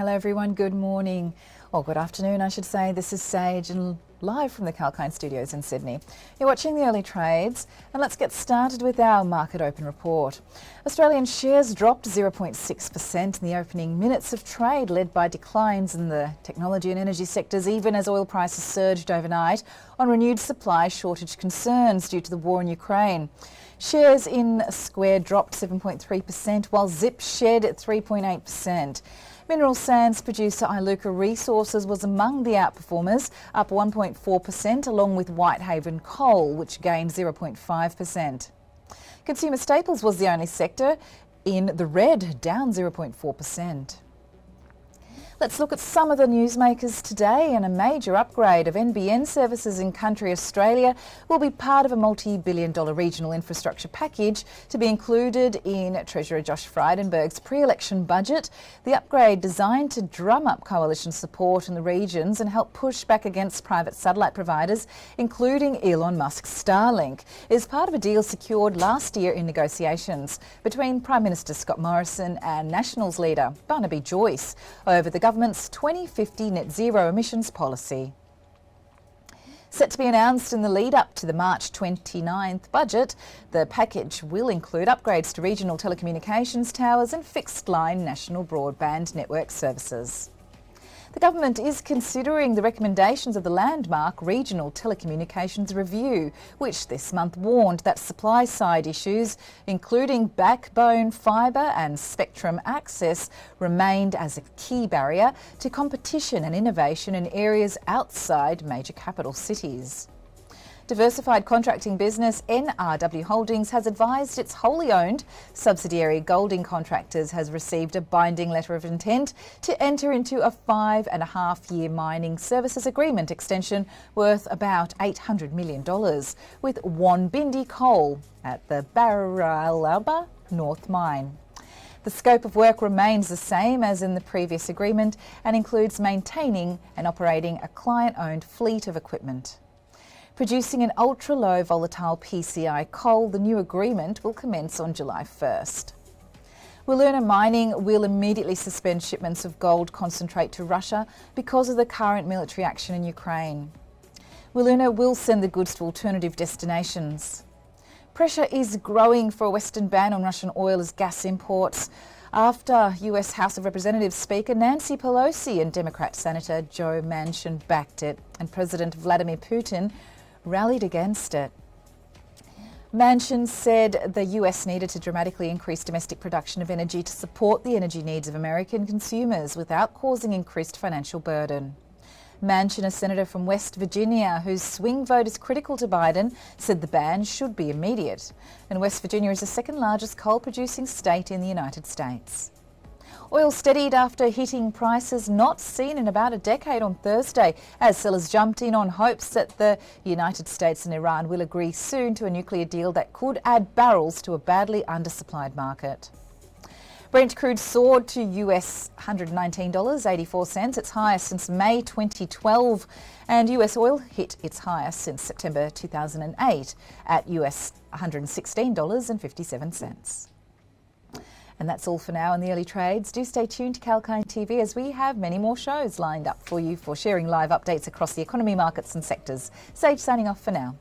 Hello everyone, good morning, or good afternoon I should say. This is Sage and live from the Kalkine studios in Sydney. You're watching the early trades and let's get started with our market open report. Australian shares dropped 0.6% in the opening minutes of trade, led by declines in the technology and energy sectors, even as oil prices surged overnight on renewed supply shortage concerns due to the war in Ukraine. Shares in Square dropped 7.3%, while Zip shed 3.8%. Mineral sands producer Iluka Resources was among the outperformers, up 1.4%, along with Whitehaven Coal, which gained 0.5%. Consumer staples was the only sector in the red, down 0.4%. Let's look at some of the newsmakers today, and a major upgrade of NBN services in country Australia will be part of a multi-billion-dollar regional infrastructure package to be included in Treasurer Josh Frydenberg's pre-election budget. The upgrade, designed to drum up coalition support in the regions and help push back against private satellite providers, including Elon Musk's Starlink, is part of a deal secured last year in negotiations between Prime Minister Scott Morrison and Nationals leader Barnaby Joyce over the government's 2050 net zero emissions policy. Set to be announced in the lead up to the March 29th budget, the package will include upgrades to regional telecommunications towers and fixed line national broadband network services. The government is considering the recommendations of the landmark Regional Telecommunications Review, which this month warned that supply-side issues, including backbone fibre and spectrum access, remained as a key barrier to competition and innovation in areas outside major capital cities. Diversified contracting business NRW Holdings has advised its wholly owned subsidiary Golding Contractors has received a binding letter of intent to enter into a 5.5-year mining services agreement extension worth about $800 million with Wanbindi Coal at the Baralaba North Mine. The scope of work remains the same as in the previous agreement and includes maintaining and operating a client-owned fleet of equipment. Producing an ultra-low volatile PCI coal, the new agreement will commence on July 1st. Wiluna Mining will immediately suspend shipments of gold concentrate to Russia because of the current military action in Ukraine. Wiluna will send the goods to alternative destinations. Pressure is growing for a Western ban on Russian oil as gas imports after US House of Representatives Speaker Nancy Pelosi and Democrat Senator Joe Manchin backed it, and President Vladimir Putin rallied against it. Manchin said the US needed to dramatically increase domestic production of energy to support the energy needs of American consumers without causing increased financial burden. Manchin, a senator from West Virginia whose swing vote is critical to Biden, said the ban should be immediate. And West Virginia is the second largest coal-producing state in the United States. Oil steadied after hitting prices not seen in about a decade on Thursday, as sellers jumped in on hopes that the United States and Iran will agree soon to a nuclear deal that could add barrels to a badly undersupplied market. Brent crude soared to US $119.84, its highest since May 2012, and US oil hit its highest since September 2008 at US $116.57. And that's all for now in the early trades. Do stay tuned to Kalkine TV as we have many more shows lined up for you for sharing live updates across the economy, markets and sectors. Sage signing off for now.